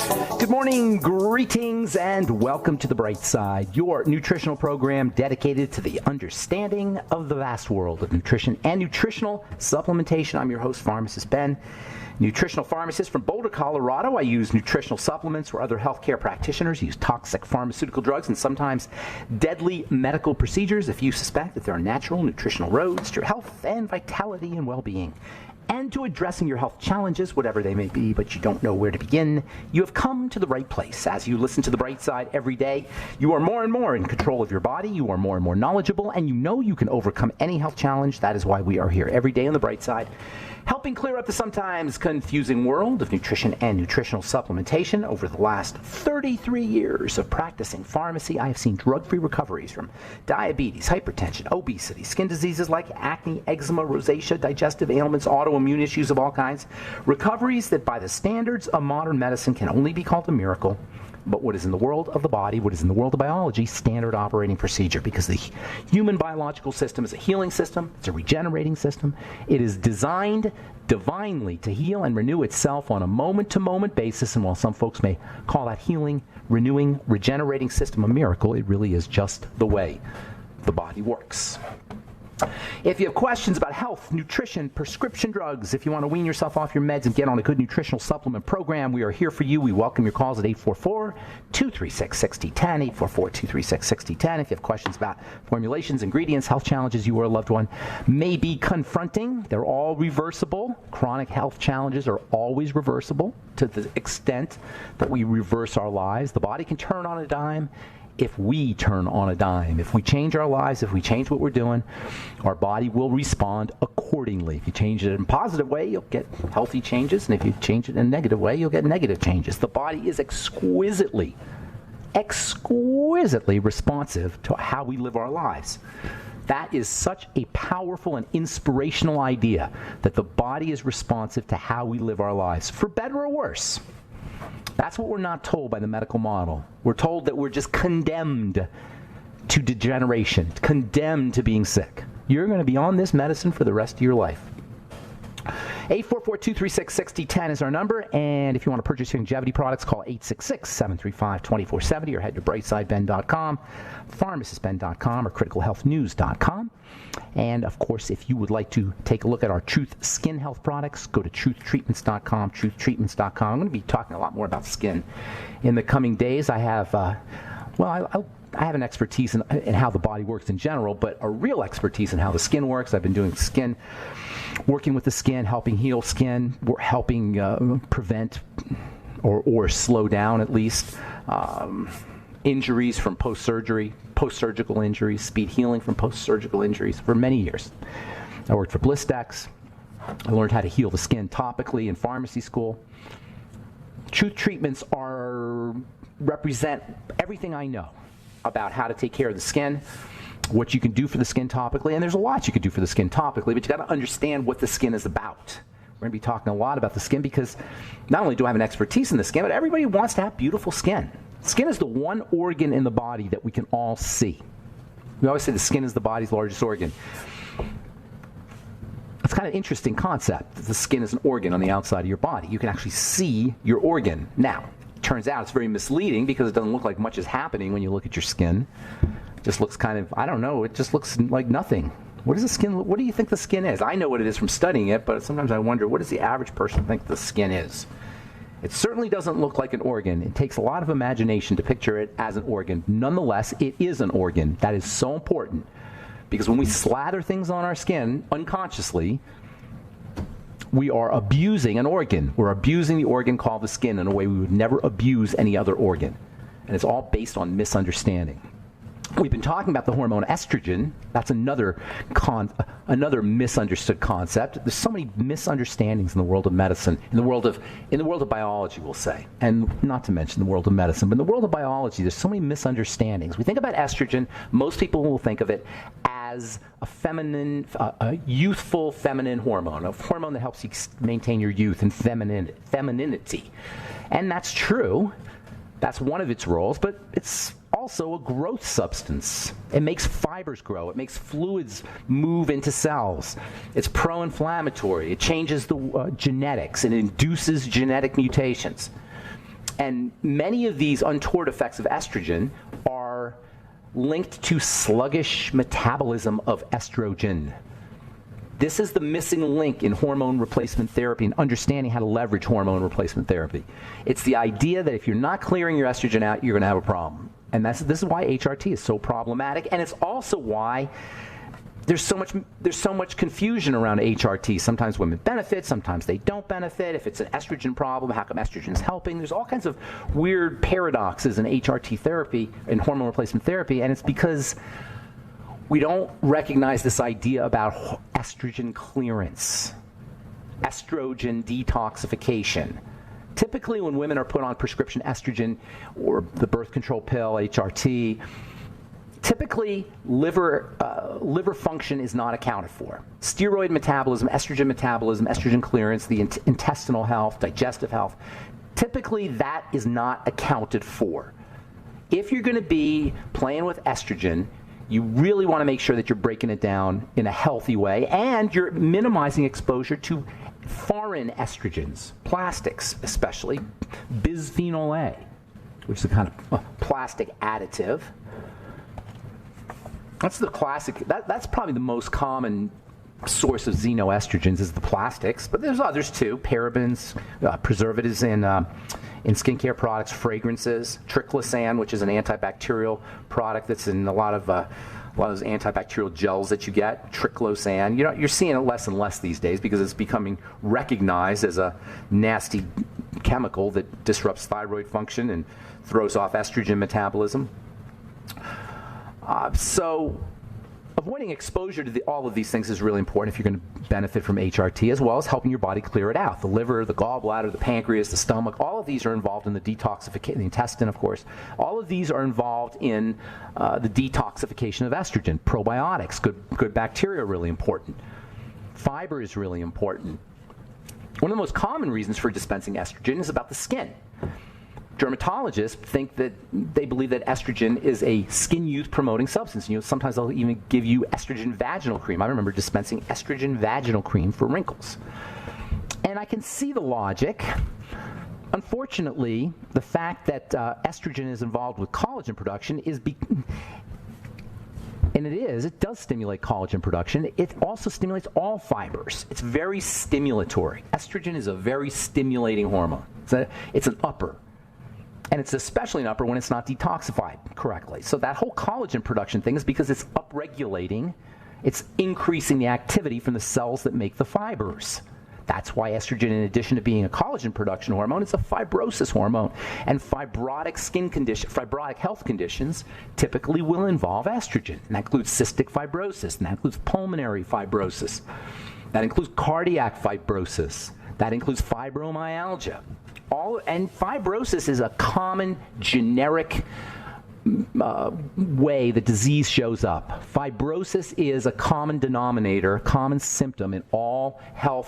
Good morning, greetings, and welcome to The Bright Side, your nutritional program dedicated to the understanding of the vast world of nutrition and nutritional supplementation. I'm your host, Pharmacist Ben, nutritional pharmacist from Boulder, Colorado. I use nutritional supplements where other healthcare practitioners use toxic pharmaceutical drugs and sometimes deadly medical procedures if you suspect that there are natural nutritional roads to your health and vitality and well-being, and to addressing your health challenges, whatever they may be, but you don't know where to begin, you have come to the right place. As you listen to The Bright Side every day, you are more and more in control of your body, you are more and more knowledgeable, and you know you can overcome any health challenge. That is why we are here every day on The Bright Side, helping clear up the sometimes confusing world of nutrition and nutritional supplementation. Over the last 33 years of practicing pharmacy, I have seen drug-free recoveries from diabetes, hypertension, obesity, skin diseases like acne, eczema, rosacea, digestive ailments, autoimmune issues of all kinds. Recoveries that by the standards of modern medicine can only be called a miracle. But what is in the world of the body, what is in the world of biology, standard operating procedure, because the human biological system is a healing system, it's a regenerating system. It is designed divinely to heal and renew itself on a moment-to-moment basis, and while some folks may call that healing, renewing, regenerating system a miracle, it really is just the way the body works. If you have questions about health, nutrition, prescription drugs, if you want to wean yourself off your meds and get on a good nutritional supplement program, we are here for you. We welcome your calls at 844-236-6010, 844-236-6010. If you have questions about formulations, ingredients, health challenges you or a loved one may be confronting, they're all reversible. Chronic health challenges are always reversible to the extent that we reverse our lives. The body can turn on a dime if we turn on a dime. If we change our lives, if we change what we're doing, our body will respond accordingly. If you change it in a positive way, you'll get healthy changes, and if you change it in a negative way, you'll get negative changes. The body is exquisitely responsive to how we live our lives. That is such a powerful and inspirational idea, that the body is responsive to how we live our lives, for better or worse. That's what we're not told by the medical model. We're told that we're just condemned to degeneration, condemned to being sick. You're going to be on this medicine for the rest of your life. 844-236-6010 is our number, and if you want to purchase your longevity products, call 866-735-2470 or head to brightsideben.com, pharmacistben.com, or criticalhealthnews.com. And, of course, if you would like to take a look at our Truth Skin Health products, go to truthtreatments.com, truthtreatments.com. I'm going to be talking a lot more about skin in the coming days. I have, I have an expertise in how the body works in general, but a real expertise in how the skin works. I've been doing skin, working with the skin, helping heal skin, helping prevent or slow down at least injuries from post-surgical injuries, speed healing from post-surgical injuries for many years. I worked for Blistex. I learned how to heal the skin topically in pharmacy school. Truth Treatments represent everything I know about how to take care of the skin, what you can do for the skin topically, and there's a lot you can do for the skin topically, but you got to understand what the skin is about. We're going to be talking a lot about the skin because not only do I have an expertise in the skin, but everybody wants to have beautiful skin. Skin is the one organ in the body that we can all see. We always say the skin is the body's largest organ. It's kind of an interesting concept. The skin is an organ on the outside of your body. You can actually see your organ. Now, it turns out it's very misleading because it doesn't look like much is happening when you look at your skin. It just looks kind of, I don't know, it just looks like nothing. What do you think the skin is? I know what it is from studying it, but sometimes I wonder, what does the average person think the skin is? It certainly doesn't look like an organ. It takes a lot of imagination to picture it as an organ. Nonetheless, it is an organ. That is so important because when we slather things on our skin unconsciously, we are abusing an organ. We're abusing the organ called the skin in a way we would never abuse any other organ. And it's all based on misunderstanding. We've been talking about the hormone estrogen. That's another misunderstood concept. There's so many misunderstandings in the world of medicine, in the world of biology, we'll say, and not to mention the world of medicine. But in the world of biology, there's so many misunderstandings. We think about estrogen. Most people will think of it as a youthful feminine hormone, a hormone that helps you maintain your youth and femininity. And that's true. That's one of its roles, but it's also a growth substance. It makes fibers grow. It makes fluids move into cells. It's pro-inflammatory. It changes the genetics. It induces genetic mutations. And many of these untoward effects of estrogen are linked to sluggish metabolism of estrogen. This is the missing link in hormone replacement therapy and understanding how to leverage hormone replacement therapy. It's the idea that if you're not clearing your estrogen out, you're going to have a problem. And this is why HRT is so problematic, and it's also why there's so much confusion around HRT. Sometimes women benefit, sometimes they don't benefit. If it's an estrogen problem, how come estrogen's helping? There's all kinds of weird paradoxes in HRT therapy, in hormone replacement therapy, and it's because we don't recognize this idea about estrogen clearance, estrogen detoxification. Typically, when women are put on prescription estrogen or the birth control pill, HRT, typically liver function is not accounted for. Steroid metabolism, estrogen clearance, the intestinal health, digestive health, typically that is not accounted for. If you're going to be playing with estrogen, you really want to make sure that you're breaking it down in a healthy way, and you're minimizing exposure to foreign estrogens, plastics especially, bisphenol A, which is a kind of plastic additive. That's the classic, that's probably the most common source of xenoestrogens is the plastics, but there's others too, parabens, preservatives in skincare products, fragrances, triclosan, which is an antibacterial product that's in a lot of those antibacterial gels that you get, triclosan. You're seeing it less and less these days because it's becoming recognized as a nasty chemical that disrupts thyroid function and throws off estrogen metabolism. So avoiding exposure to all of these things is really important if you're going to benefit from HRT, as well as helping your body clear it out. The liver, the gallbladder, the pancreas, the stomach, all of these are involved in the detoxification, the intestine, of course. All of these are involved in the detoxification of estrogen. Probiotics, good bacteria are really important. Fiber is really important. One of the most common reasons for dispensing estrogen is about the skin. Dermatologists they believe that estrogen is a skin youth promoting substance. Sometimes they'll even give you estrogen vaginal cream. I remember dispensing estrogen vaginal cream for wrinkles. And I can see the logic. Unfortunately, the fact that estrogen is involved with collagen production it does stimulate collagen production. It also stimulates all fibers. It's very stimulatory. Estrogen is a very stimulating hormone. It's an upper. And it's especially an upper when it's not detoxified correctly. So that whole collagen production thing is because it's upregulating, it's increasing the activity from the cells that make the fibers. That's why estrogen, in addition to being a collagen production hormone, it's a fibrosis hormone. And fibrotic health conditions typically will involve estrogen. And that includes cystic fibrosis, and that includes pulmonary fibrosis. That includes cardiac fibrosis. That includes fibromyalgia. And fibrosis is a common generic way the disease shows up. Fibrosis is a common denominator, common symptom in all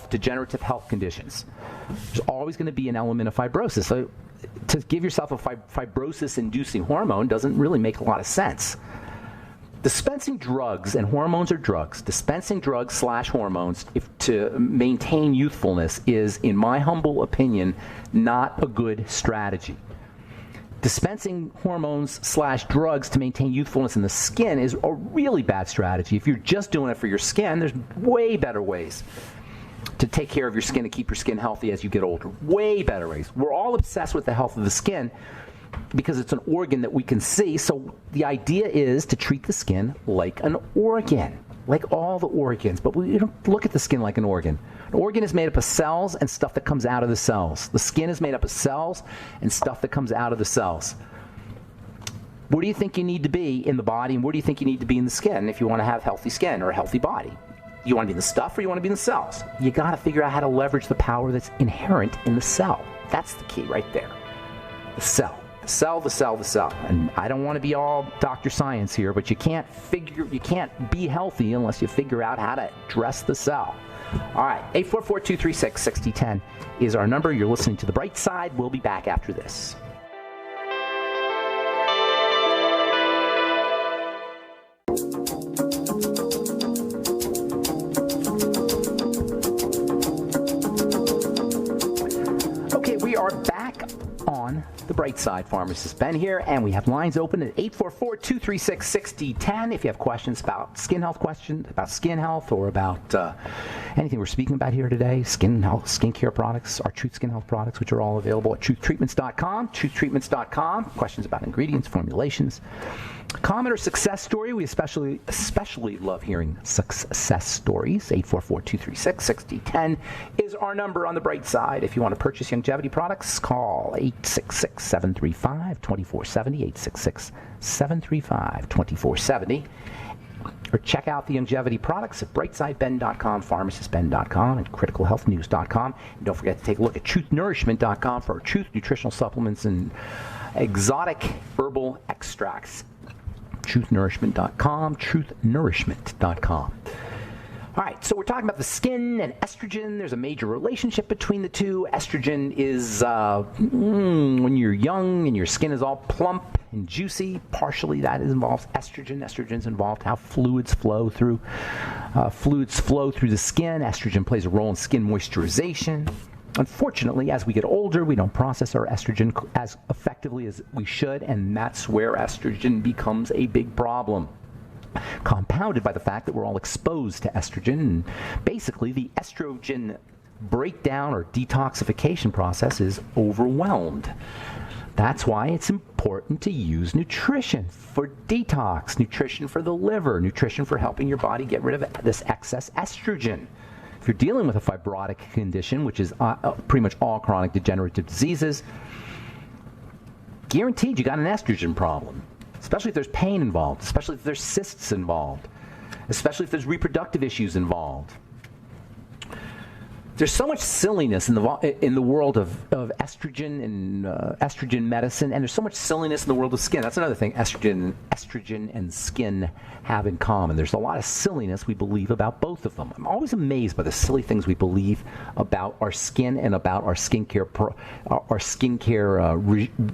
degenerative health conditions. There's always going to be an element of fibrosis. So to give yourself a fibrosis-inducing hormone doesn't really make a lot of sense. Dispensing drugs, and hormones are drugs, dispensing drugs / hormones to maintain youthfulness is, in my humble opinion, not a good strategy. Dispensing hormones / drugs to maintain youthfulness in the skin is a really bad strategy. If you're just doing it for your skin, there's way better ways to take care of your skin, to keep your skin healthy as you get older. Way better ways. We're all obsessed with the health of the skin because it's an organ that we can see. So the idea is to treat the skin like an organ, like all the organs. But we don't look at the skin like an organ. An organ is made up of cells and stuff that comes out of the cells. The skin is made up of cells and stuff that comes out of the cells. Where do you think you need to be in the body, and where do you think you need to be in the skin if you want to have healthy skin or a healthy body? You want to be in the stuff, or you want to be in the cells? You got to figure out how to leverage the power that's inherent in the cell. That's the key right there. The cell. The cell. And I don't want to be all Dr. Science here, but you can't be healthy unless you figure out how to address the cell. All right, 844-236-6010 is our number. You're listening to The Bright Side. We'll be back after this. Okay, we are back on the bright side. Pharmacist Ben here, and we have lines open at 844-236-6010. If you have questions about skin health, or about anything we're speaking about here today, skin health, skincare products, our Truth Skin Health products, which are all available at truthtreatments.com, truthtreatments.com. Questions about ingredients, formulations, comment or success story. We especially love hearing success stories. 844-236-6010 is our number on the bright side. If you want to purchase longevity products, call 866-735-2470, 866-735-2470. Or check out the longevity products at brightsideben.com, pharmacistben.com, and criticalhealthnews.com. And don't forget to take a look at truthnourishment.com for our Truth nutritional supplements and exotic herbal extracts. Truthnourishment.com, truthnourishment.com. All right, so we're talking about the skin and estrogen. There's a major relationship between the two. Estrogen is when you're young and your skin is all plump and juicy. Partially that involves estrogen. Estrogen's involved how fluids flow through the skin. Estrogen plays a role in skin moisturization. Unfortunately, as we get older, we don't process our estrogen as effectively as we should, and that's where estrogen becomes a big problem. Compounded by the fact that we're all exposed to estrogen, and basically the estrogen breakdown or detoxification process is overwhelmed. That's why it's important to use nutrition for detox, nutrition for the liver, nutrition for helping your body get rid of this excess estrogen. If you're dealing with a fibrotic condition, which is pretty much all chronic degenerative diseases, guaranteed you got an estrogen problem. Especially if there's pain involved, especially if there's cysts involved, especially if there's reproductive issues involved. There's so much silliness in the world of estrogen and estrogen medicine, and there's so much silliness in the world of skin. That's another thing estrogen and skin have in common. There's a lot of silliness we believe about both of them. I'm always amazed by the silly things we believe about our skin and about our skincare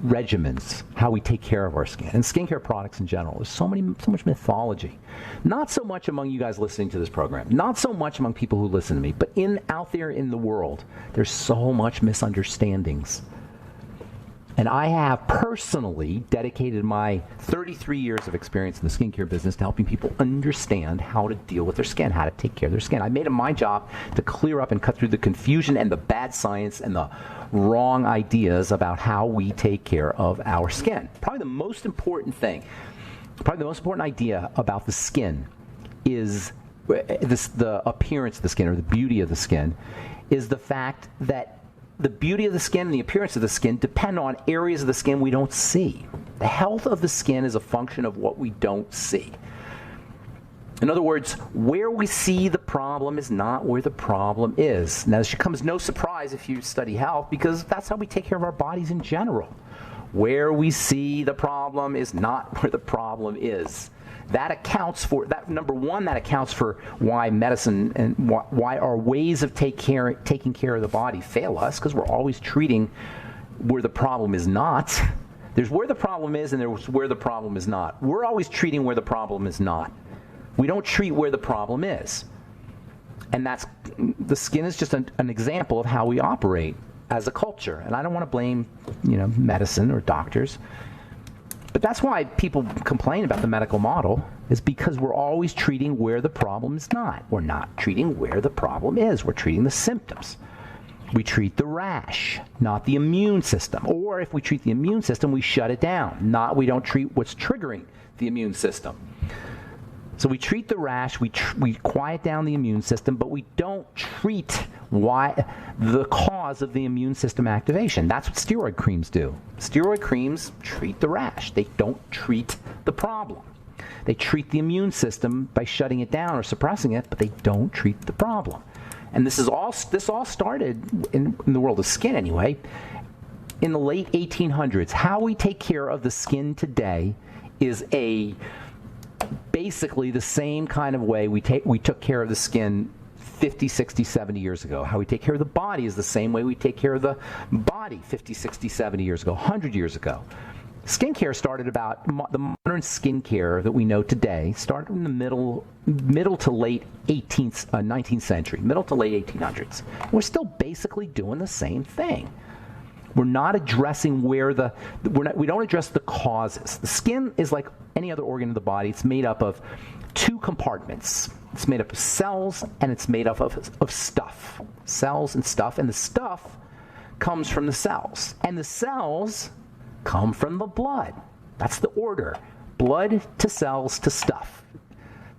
regimens, how we take care of our skin, and skincare products in general. There's so much mythology. Not so much among you guys listening to this program, not so much among people who listen to me, but out there in the world, there's so much misunderstandings. And I have personally dedicated my 33 years of experience in the skincare business to helping people understand how to deal with their skin, how to take care of their skin. I made it my job to clear up and cut through the confusion and the bad science and the wrong ideas about how we take care of our skin. Probably the most important idea about the skin is the appearance of the skin, or the beauty of the skin, is the fact that the beauty of the skin and the appearance of the skin depend on areas of the skin we don't see. The health of the skin is a function of what we don't see. In other words, where we see the problem is not where the problem is. Now, this comes no surprise if you study health, because that's how we take care of our bodies in general. Where we see the problem is not where the problem is. That accounts for why medicine and why our ways of taking care of the body fail us, because we're always treating where the problem is not. There's where the problem is, and there's where the problem is not. We're always treating where the problem is not. We don't treat where the problem is. And the skin is just an example of how we operate as a culture. And I don't want to blame, medicine or doctors. But that's why people complain about the medical model, is because we're always treating where the problem is not. We're not treating where the problem is. We're treating the symptoms. We treat the rash, not the immune system. Or if we treat the immune system, we shut it down. We don't treat what's triggering the immune system. So we treat the rash, we quiet down the immune system, but we don't treat the cause of the immune system activation. That's what steroid creams do. Steroid creams treat the rash. They don't treat the problem. They treat the immune system by shutting it down or suppressing it, but they don't treat the problem. And this all started in the world of skin anyway, in the late 1800s. How we take care of the skin today is basically the same kind of way we took care of the skin 50, 60, 70 years ago. How we take care of the body is the same way we take care of the body 50, 60, 70 years ago, 100 years ago. Skincare started about, the modern skincare that we know today started in the middle to late 19th century, middle to late 1800s. We're still basically doing the same thing. We're not addressing we don't address the causes. The skin is like any other organ of the body. It's made up of two compartments. It's made up of cells and it's made up of stuff. Cells and stuff, and the stuff comes from the cells. And the cells come from the blood. That's the order. Blood to cells to stuff.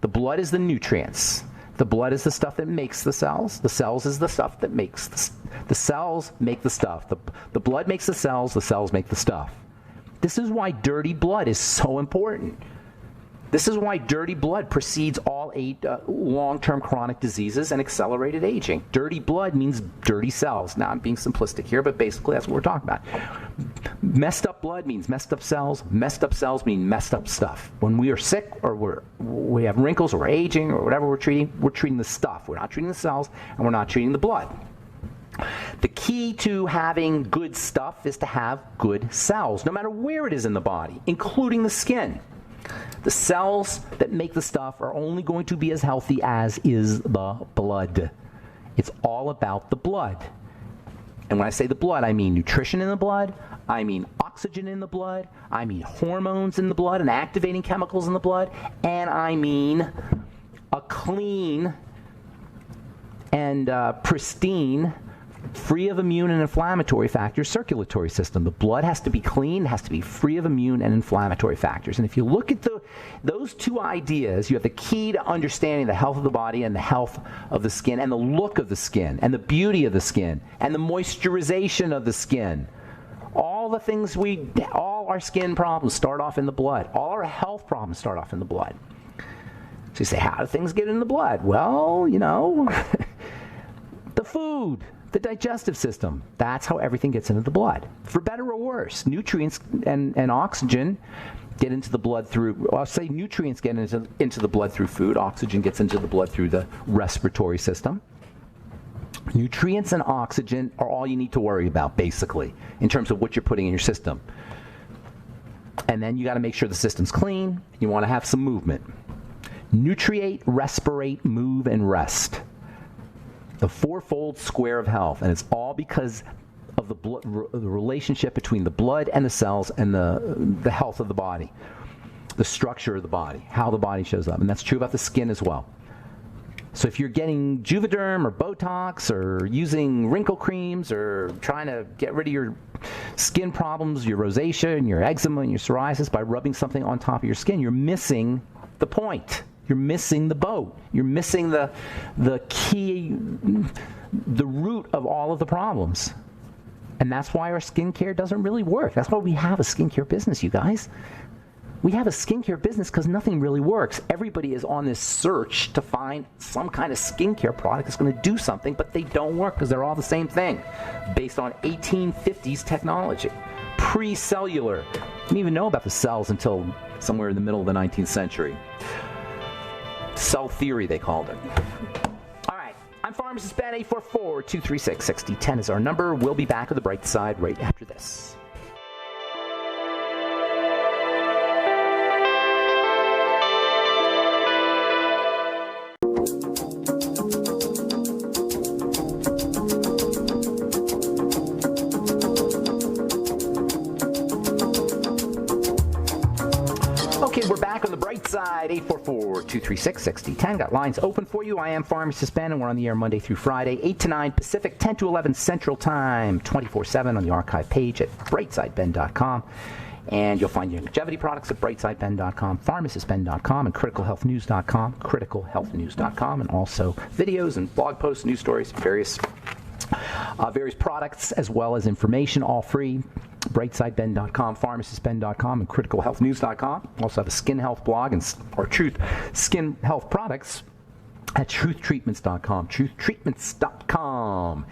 The blood is the nutrients. The blood is the stuff that makes the cells. The cells is the stuff that makes the cells make the stuff. The blood makes the cells make the stuff. This is why dirty blood is so important. This is why dirty blood precedes all 8 long-term chronic diseases and accelerated aging. Dirty blood means dirty cells. Now, I'm being simplistic here, but basically that's what we're talking about. Messed up blood means messed up cells. Messed up cells mean messed up stuff. When we are sick or we have wrinkles or we're aging or whatever we're treating the stuff. We're not treating the cells and we're not treating the blood. The key to having good stuff is to have good cells, no matter where it is in the body, including the skin. The cells that make the stuff are only going to be as healthy as is the blood. It's all about the blood. And when I say the blood, I mean nutrition in the blood, I mean oxygen in the blood, I mean hormones in the blood and activating chemicals in the blood, and I mean a clean and pristine, free of immune and inflammatory factors circulatory system. The blood has to be clean, has to be free of immune and inflammatory factors. And if you look at those two ideas, you have the key to understanding the health of the body and the health of the skin and the look of the skin and the beauty of the skin and the moisturization of the skin. All our skin problems start off in the blood. All our health problems start off in the blood. So you say, how do things get in the blood? Well, the food. The digestive system. That's how everything gets into the blood. For better or worse, nutrients and oxygen get into the blood through, I'll say nutrients get into the blood through food. Oxygen gets into the blood through the respiratory system. Nutrients and oxygen are all you need to worry about, basically, in terms of what you're putting in your system. And then you got to make sure the system's clean. You want to have some movement. Nutriate, respirate, move, and rest. The fourfold square of health, and it's all because of the relationship between the blood and the cells and the health of the body, the structure of the body, how the body shows up, and that's true about the skin as well. So if you're getting Juvederm or Botox or using wrinkle creams or trying to get rid of your skin problems, your rosacea and your eczema and your psoriasis by rubbing something on top of your skin, you're missing the point. You're missing the boat. You're missing the key, the root of all of the problems. And that's why our skincare doesn't really work. That's why we have a skincare business, you guys. We have a skincare business because nothing really works. Everybody is on this search to find some kind of skincare product that's going to do something, but they don't work because they're all the same thing, based on 1850s technology, pre-cellular. Didn't even know about the cells until somewhere in the middle of the 19th century. Cell theory, they called it. All right, I'm Pharmacist Ben. 844-236-6010 is our number. We'll be back on the bright side right after this. Okay, we're back on the bright side. 844-236-6010. Got lines open for you. I am Pharmacist Ben, and we're on the air Monday through Friday, 8 to 9 Pacific, 10 to 11 Central Time, 24/7 on the archive page at brightsideben.com. And you'll find your longevity products at brightsideben.com, pharmacistben.com, and criticalhealthnews.com, criticalhealthnews.com, and also videos and blog posts, news stories, various products, as well as information, all free. brightsideben.com, pharmacistben.com, and criticalhealthnews.com. Also have a skin health blog and our Truth Skin Health products at truthtreatments.com, truthtreatments.com.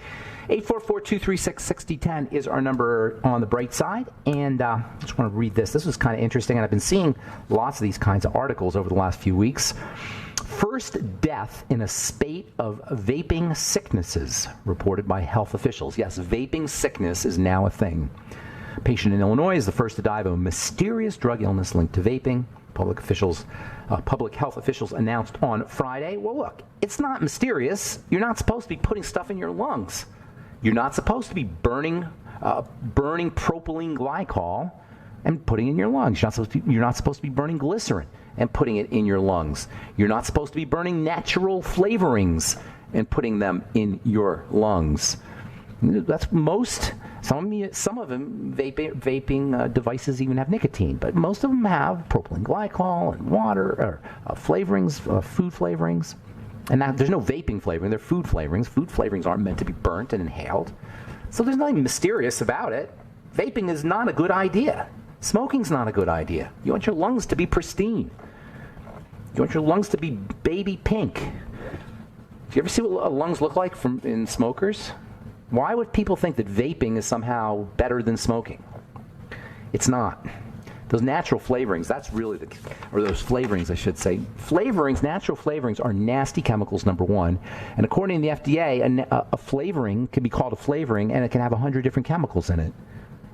844-236-6010 is our number on the bright side. And I just want to read this. This was kind of interesting, and I've been seeing lots of these kinds of articles over the last few weeks. First death in a spate of vaping sicknesses reported by health officials. Yes, vaping sickness is now a thing. A patient in Illinois is the first to die of a mysterious drug illness linked to vaping. Public health officials announced on Friday. Well, look, it's not mysterious. You're not supposed to be putting stuff in your lungs. You're not supposed to be burning burning propylene glycol and putting it in your lungs. You're not supposed to be burning glycerin and putting it in your lungs. You're not supposed to be burning natural flavorings and putting them in your lungs. That's most. Some of them vaping devices even have nicotine, but most of them have propylene glycol and water or flavorings, food flavorings. And there's no vaping flavoring; they're food flavorings. Food flavorings aren't meant to be burnt and inhaled, so there's nothing mysterious about it. Vaping is not a good idea. Smoking's not a good idea. You want your lungs to be pristine. You want your lungs to be baby pink. Do you ever see what lungs look like in smokers? Why would people think that vaping is somehow better than smoking? It's not. Those natural flavorings, that's really those flavorings, I should say. Natural flavorings are nasty chemicals, number one. And according to the FDA, a flavoring can be called a flavoring, and it can have 100 different chemicals in it.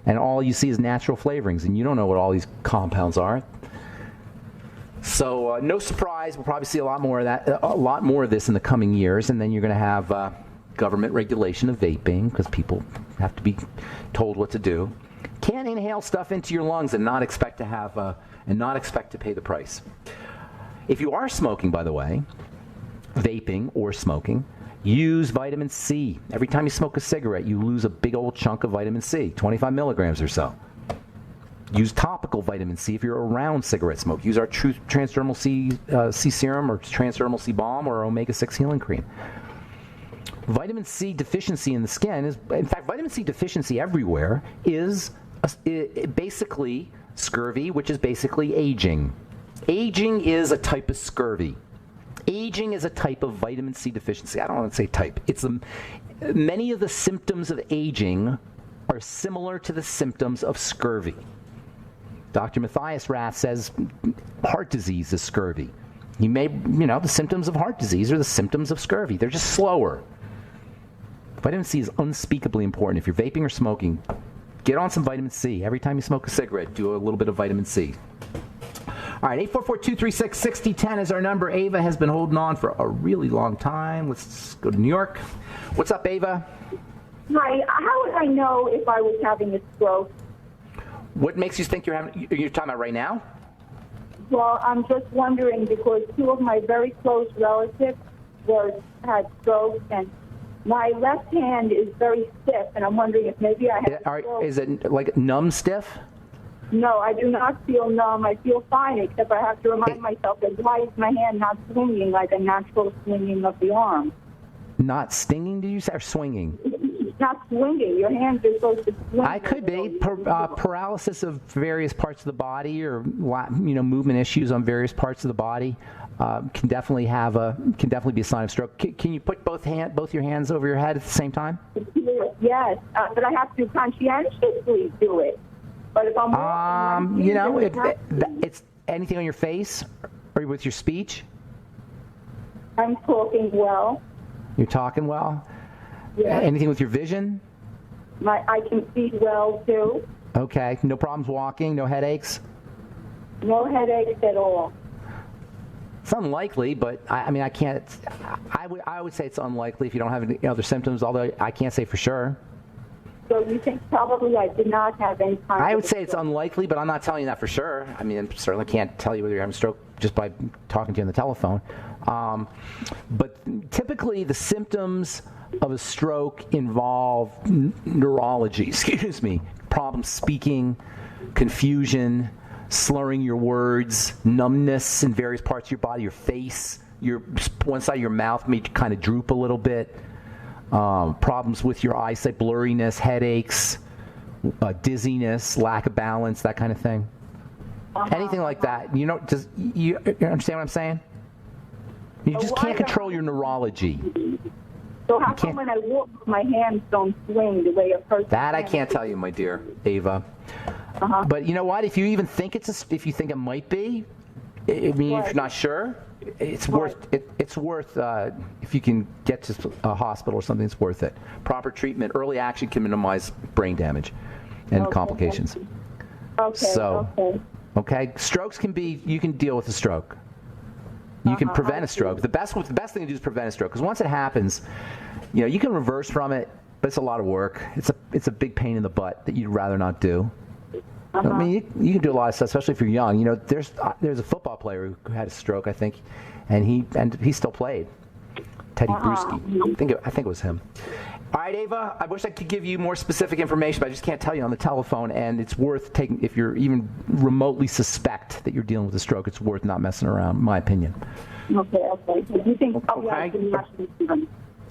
And all you see is natural flavorings, and you don't know what all these compounds are. So no surprise, we'll probably see a lot more of this in the coming years, and then you're going to have government regulation of vaping because people have to be told what to do. Can't inhale stuff into your lungs and not expect to pay the price. If you are smoking, by the way, vaping or smoking, use vitamin C. Every time you smoke a cigarette, you lose a big old chunk of vitamin C, 25 milligrams or so. Use topical vitamin C if you're around cigarette smoke. Use our transdermal C serum or transdermal C balm or omega-6 healing cream. Vitamin C deficiency in the skin in fact, vitamin C deficiency everywhere is basically scurvy, which is basically aging. Aging is a type of scurvy. Aging is a type of vitamin C deficiency. I don't want to say type. Many of the symptoms of aging are similar to the symptoms of scurvy. Dr. Matthias Rath says heart disease is scurvy. The symptoms of heart disease are the symptoms of scurvy. They're just slower. Vitamin C is unspeakably important. If you're vaping or smoking, get on some vitamin C. Every time you smoke a cigarette, do a little bit of vitamin C. All right, 844-236-6010 is our number. Ava has been holding on for a really long time. Let's go to New York. What's up, Ava? Hi. How would I know if I was having a stroke? What makes you think you're talking about right now? Well, I'm just wondering because two of my very close relatives had strokes, and my left hand is very stiff, and I'm wondering if maybe I have a stroke. Is it like numb stiff? No, I do not feel numb. I feel fine, except I have to remind myself that why is my hand not swinging like a natural swinging of the arm? Not stinging, did you say, or swinging? Not swinging. Your hands are supposed to swing. I could be paralysis of various parts of the body, or movement issues on various parts of the body. Can definitely be a sign of stroke. Can you put both your hands over your head at the same time? Yes, but I have to conscientiously do it. But if I'm walking, it's anything on your face or with your speech. I'm talking well. You're talking well. Yes. Anything with your vision? I can see well too. Okay. No problems walking. No headaches. No headaches at all. It's unlikely, but I can't. I would say it's unlikely if you don't have any other symptoms. Although I can't say for sure. So you think probably I did not have any kind I would say it's unlikely, but I'm not telling you that for sure. I certainly can't tell you whether you're having a stroke just by talking to you on the telephone. But typically the symptoms of a stroke involve neurology, problems speaking, confusion, slurring your words, numbness in various parts of your body, your face, one side of your mouth may kind of droop a little bit. Problems with your eyesight, blurriness, headaches, dizziness, lack of balance, that kind of thing. Anything like that. You understand what I'm saying? You just can't control your neurology. So how come when I walk, my hands don't swing the way a person? That I can't tell you, my dear Ava. But you know what? If you even think if you think it might be, if you're not sure, it's worth. It's worth if you can get to a hospital or something. It's worth it. Proper treatment, early action can minimize brain damage and complications. Okay. Strokes can be. You can deal with a stroke. You can prevent a stroke. The best thing to do is prevent a stroke, because once it happens, you can reverse from it. but it's a lot of work. It's a big pain in the butt that you'd rather not do. I mean, you can do a lot of stuff, especially if you're young. You know, there's a football player who had a stroke, I think, and he still played. Teddy Bruschi. I think it was him. All right, Ava, I wish I could give you more specific information, but I just can't tell you on the telephone, and it's worth taking, if you're even remotely suspect that you're dealing with a stroke, it's worth not messing around, in my opinion. Okay. Do you think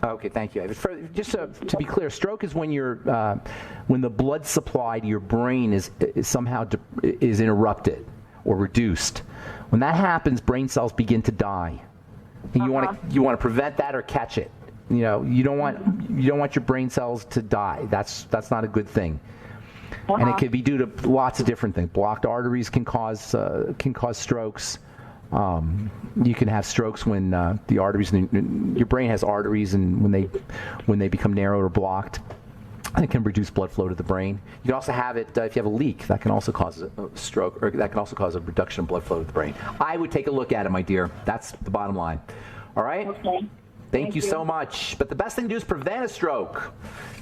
Okay, thank you, Ava. Just to be clear, stroke is when when the blood supply to your brain is somehow interrupted or reduced. When that happens, brain cells begin to die, and you want to prevent that or catch it. You know, you don't want your brain cells to die. That's not a good thing, and it could be due to lots of different things. Blocked arteries can cause strokes. You can have strokes when the arteries your brain has arteries, and when they become narrowed or blocked, it can reduce blood flow to the brain. You can also have it if you have a leak. That can also cause a stroke, or that can also cause a reduction in blood flow to the brain. I would take a look at it, my dear. That's the bottom line. All right? Okay. Thank you so much. But the best thing to do is prevent a stroke.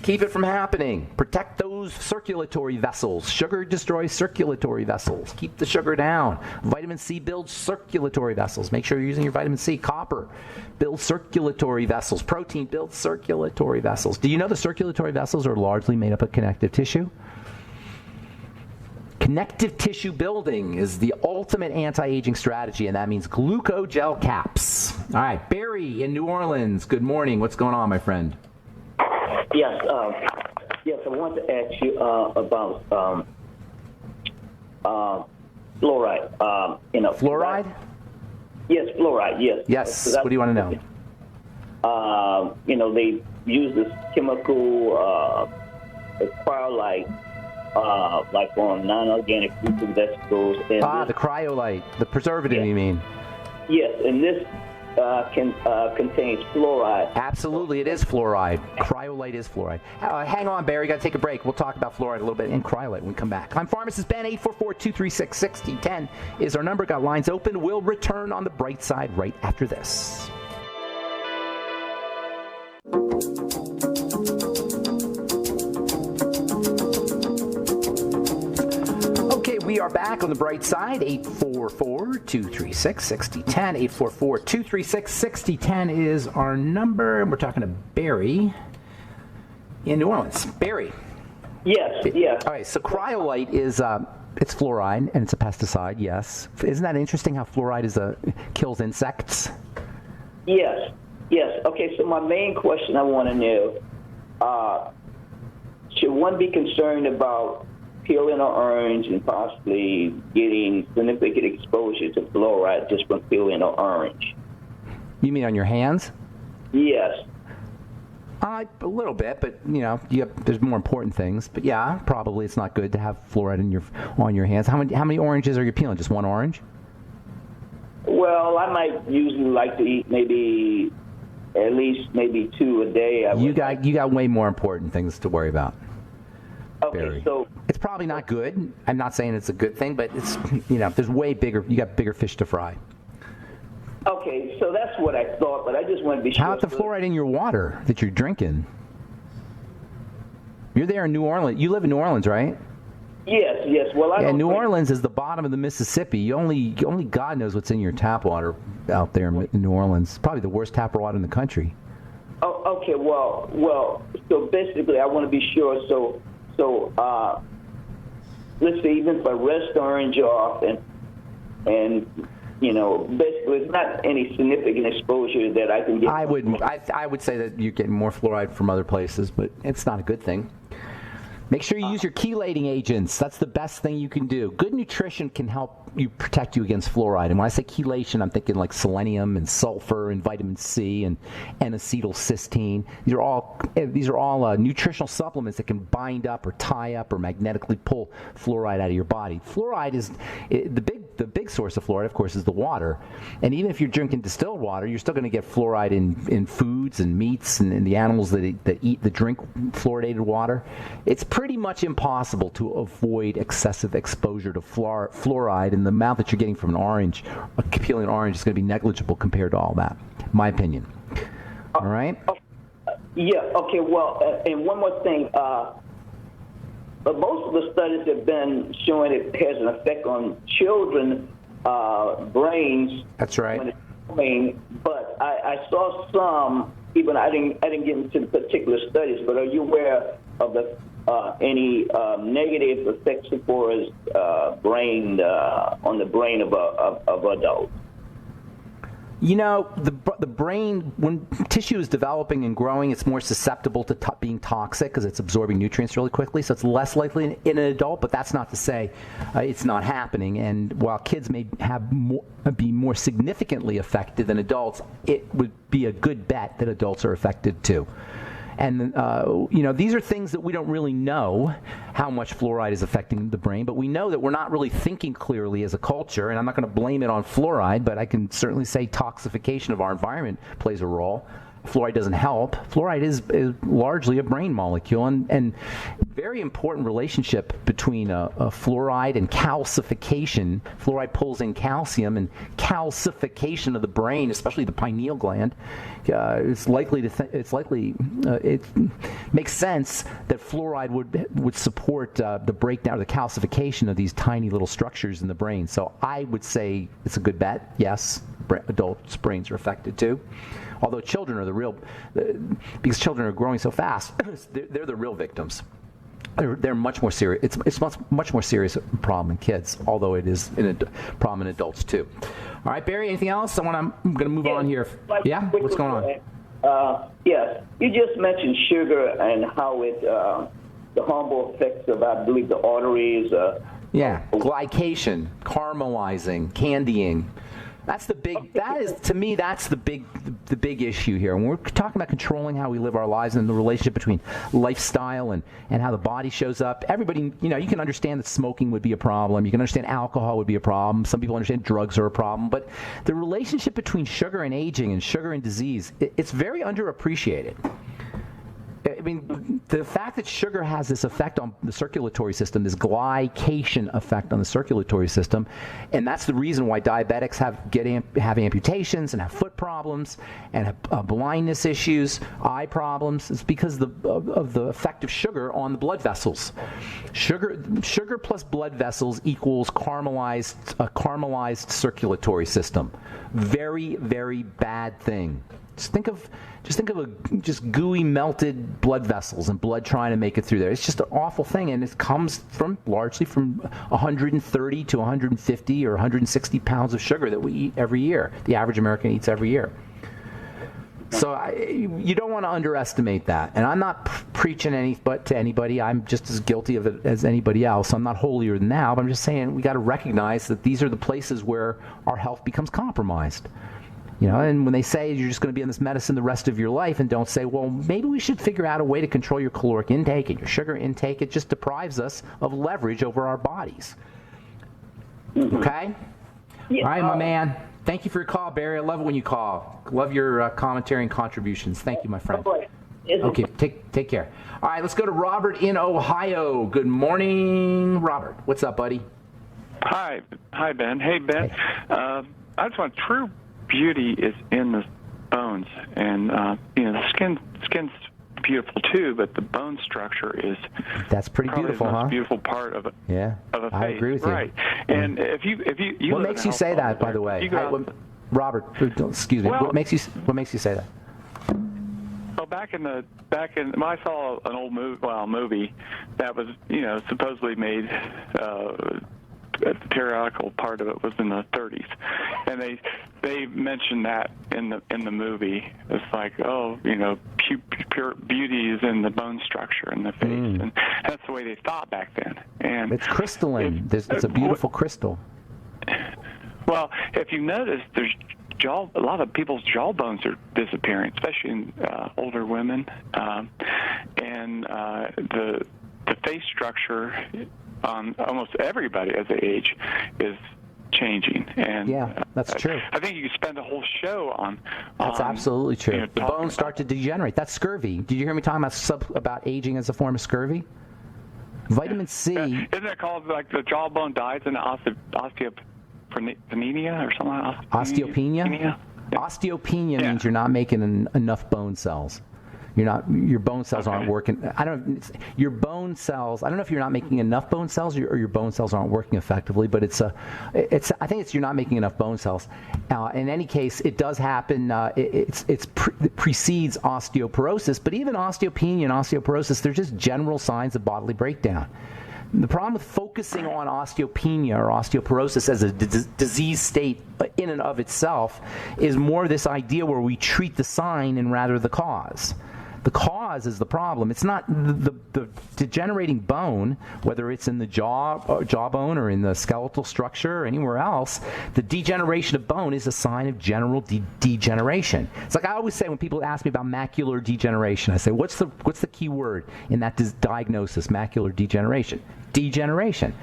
Keep it from happening. Protect those circulatory vessels. Sugar destroys circulatory vessels. Keep the sugar down. Vitamin C builds circulatory vessels. Make sure you're using your vitamin C. Copper builds circulatory vessels. Protein builds circulatory vessels. Do you know the circulatory vessels are largely made up of connective tissue? Connective tissue building is the ultimate anti-aging strategy, and that means glucogel caps. All right, Barry in New Orleans. Good morning. What's going on, my friend? Yes, I want to ask you about fluoride. Fluoride? Yes, fluoride. Yes. Yes. What do you want to know? They use this chemical, cryolite, like on non-organic fruits and vegetables. And the cryolite, the preservative, you mean? Yes, and this contains fluoride. Absolutely, it is fluoride. Cryolite is fluoride. Hang on, Barry. Got to take a break. We'll talk about fluoride a little bit and cryolite when we come back. I'm Pharmacist Ben. 844-236-6010 is our number. Got lines open. We'll return on the bright side right after this. We are back on the bright side. 844-236-6010. 844-236-6010 is our number. And we're talking to Barry in New Orleans. Barry. Yes. All right, so cryolite is it's fluoride, and it's a pesticide, yes. Isn't that interesting how fluoride kills insects? Yes. Okay, so my main question I want to know, should one be concerned about peeling an orange and possibly getting significant exposure to fluoride just from peeling an orange? You mean on your hands? Yes. A little bit, but there's more important things. But yeah, probably it's not good to have fluoride on your hands. How many oranges are you peeling? Just one orange? Well, I might usually like to eat at least maybe 2 a day. You got way more important things to worry about. Okay, Barry. So it's probably not good. I'm not saying it's a good thing, but it's there's way bigger. You got bigger fish to fry. Okay, so that's what I thought, but I just want to be sure. How about the fluoride in your water that you're drinking? You're there in New Orleans. You live in New Orleans, right? Yes. Well, New Orleans is the bottom of the Mississippi. Only God knows what's in your tap water out there in New Orleans. Probably the worst tap water in the country. Oh, okay. Well. So basically, I want to be sure. So, let's say even if I rest the orange off and basically it's not any significant exposure that I can get. I would say that you're getting more fluoride from other places, but it's not a good thing. Make sure you use your chelating agents. That's the best thing you can do. Good nutrition can help you protect you against fluoride. And when I say chelation, I'm thinking like selenium and sulfur and vitamin C and N-acetylcysteine. These are all nutritional supplements that can bind up or tie up or magnetically pull fluoride out of your body. Fluoride is the big source of fluoride, of course, is the water. And even if you're drinking distilled water, you're still going to get fluoride in foods and meats and in the animals that drink fluoridated water. It's pretty much impossible to avoid excessive exposure to fluoride, and the amount that you're getting from an orange, peeling an orange, is going to be negligible compared to all that. My opinion. All right? Yeah. Okay. Well, and one more thing. But most of the studies have been showing it has an effect on children brains. That's right. When it's growing. But I saw some. Even I didn't get into the particular studies. But are you aware of any negative effects as far as brain on the brain of adults? You know, the brain, when tissue is developing and growing, it's more susceptible to being toxic because it's absorbing nutrients really quickly. So it's less likely in an adult, but that's not to say it's not happening. And while kids may be more significantly affected than adults, it would be a good bet that adults are affected too. And, you know, these are things that we don't really know how much fluoride is affecting the brain, but we know that we're not really thinking clearly as a culture, and I'm not going to blame it on fluoride, but I can certainly say toxification of our environment plays a role. Fluoride doesn't help. Fluoride is largely a brain molecule, and very important relationship between fluoride and calcification. Fluoride pulls in calcium, and calcification of the brain, especially the pineal gland, it makes sense that fluoride would support the breakdown, the calcification of these tiny little structures in the brain. So I would say it's a good bet. Yes, adults' brains are affected too. Although children are the real, because children are growing so fast, they're the real victims. They're much more serious. It's much more serious problem in kids, although it is a problem in adults too. All right, Barry. Anything else? I'm going to move on here. Yeah, what's going on? Yes, you just mentioned sugar and how it the harmful effects of, I believe, the arteries. Glycation, caramelizing, candying. That's the big. That is, to me, that's the big issue here. When we're talking about controlling how we live our lives and the relationship between lifestyle and how the body shows up, everybody, you know, you can understand that smoking would be a problem. You can understand alcohol would be a problem. Some people understand drugs are a problem. But the relationship between sugar and aging and sugar and disease, it's very underappreciated. I mean, the fact that sugar has this effect on the circulatory system, this glycation effect on the circulatory system, and that's the reason why diabetics have amputations and have foot problems and have blindness issues, eye problems. It's because of the effect of sugar on the blood vessels. Sugar plus blood vessels equals caramelized circulatory system. Very, very bad thing. Just think of gooey melted blood vessels and blood trying to make it through there. It's just an awful thing, and it comes largely from 130 to 150 or 160 pounds of sugar that we eat every year. The average American eats every year. So you don't want to underestimate that. And I'm not preaching to anybody. I'm just as guilty of it as anybody else. I'm not holier than thou, but I'm just saying we got to recognize that these are the places where our health becomes compromised. You know, and when they say you're just going to be on this medicine the rest of your life, and don't say, well, maybe we should figure out a way to control your caloric intake and your sugar intake, it just deprives us of leverage over our bodies. Mm-hmm. Okay? Yeah. All right, my man. Thank you for your call, Barry. I love it when you call. Love your commentary and contributions. Thank you, my friend. Okay, take care. All right, let's go to Robert in Ohio. Good morning, Robert. What's up, buddy? Hi, Ben. Hey, Ben. Hey. I just want true beauty is in the bones, and the skin's beautiful too, but the bone structure is that's pretty beautiful, the most huh? beautiful part of a face. I agree with you. Right. And if you what makes you say that, by the way? Robert, excuse me. What makes you say that? Well, back in when I saw an old movie that was supposedly made. The periodical part of it was in the 30s, and they mentioned that in the movie. It's like, pure beauty is in the bone structure in the face, and that's the way they thought back then. And it's crystalline. It's a beautiful crystal. Well, if you notice, there's a lot of people's jawbones are disappearing, especially in older women, and the face structure on almost everybody as they age is changing. And yeah, that's true. I think you could spend a whole show on. That's absolutely true. The bones start to degenerate. That's scurvy. Did you hear me talking about aging as a form of scurvy? Vitamin C. Isn't it called like the jawbone dies in osteopenia or something like that? Osteopenia? Yeah. Osteopenia means you're not making enough bone cells. Your bone cells aren't working. Your bone cells. I don't know if you're not making enough bone cells or your bone cells aren't working effectively. But I think it's you're not making enough bone cells. In any case, it does happen. It precedes osteoporosis. But even osteopenia and osteoporosis, they're just general signs of bodily breakdown. The problem with focusing on osteopenia or osteoporosis as a disease state in and of itself is more this idea where we treat the sign and rather the cause. The cause is the problem. It's not the degenerating bone, whether it's in the jawbone or in the skeletal structure or anywhere else. The degeneration of bone is a sign of general degeneration. It's like I always say when people ask me about macular degeneration, I say, what's the key word in that diagnosis, macular degeneration? Degeneration.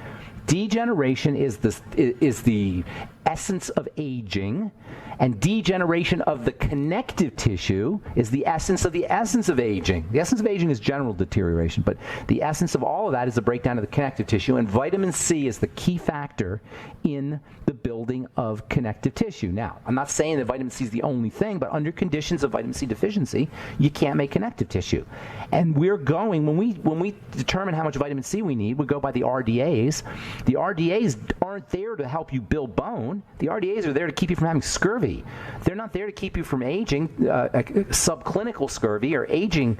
Degeneration is the essence of aging, and degeneration of the connective tissue is the essence of aging. The essence of aging is general deterioration, but the essence of all of that is the breakdown of the connective tissue, and vitamin C is the key factor in the building of connective tissue. Now, I'm not saying that vitamin C is the only thing, but under conditions of vitamin C deficiency, you can't make connective tissue. And we're going, when we determine how much vitamin C we need, we go by the RDAs. The RDAs aren't there to help you build bone. The RDAs are there to keep you from having scurvy. They're not there to keep you from aging, subclinical scurvy or aging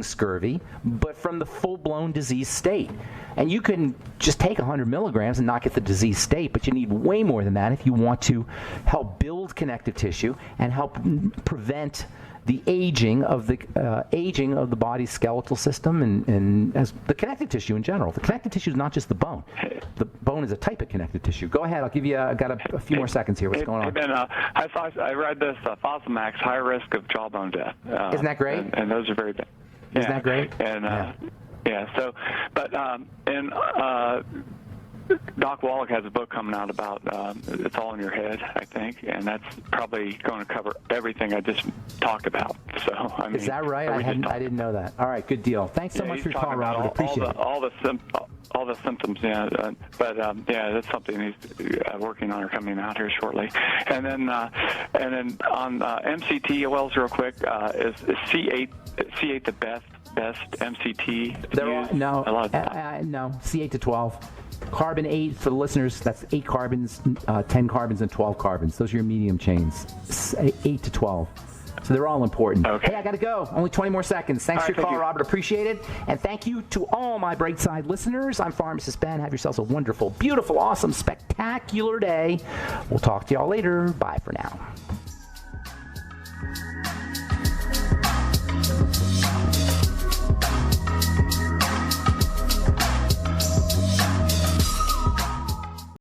scurvy, but from the full-blown disease state. And you can just take 100 milligrams and not get the disease state, but you need way more than that if you want to help build connective tissue and help prevent the aging of the body's skeletal system and as the connective tissue in general. The connective tissue is not just the bone. The bone is a type of connective tissue. Go ahead. I'll give you. I got a few more seconds here. What's going on? I read this Fosamax, high risk of jawbone death. Isn't that great? And those are very bad. Isn't that great? And So, but Doc Wallach has a book coming out about It's All in Your Head, I think, and that's probably going to cover everything I just talked about. So, I mean, is that right? I didn't know that. All right, good deal. Thanks so much for your call, Robert. Appreciate it. All the symptoms, but that's something he's working on or coming out here shortly. And then on MCT, Wells, real quick, is C8 the best MCT? No, C8 to 12. Carbon 8 for the listeners, that's 8 carbons, 10 carbons, and 12 carbons. Those are your medium chains, 8 to 12. So they're all important. Okay. Hey, I got to go. Only 20 more seconds. Thanks for your call, Robert. Appreciate it. And thank you to all my Brightside listeners. I'm Pharmacist Ben. Have yourselves a wonderful, beautiful, awesome, spectacular day. We'll talk to y'all later. Bye for now.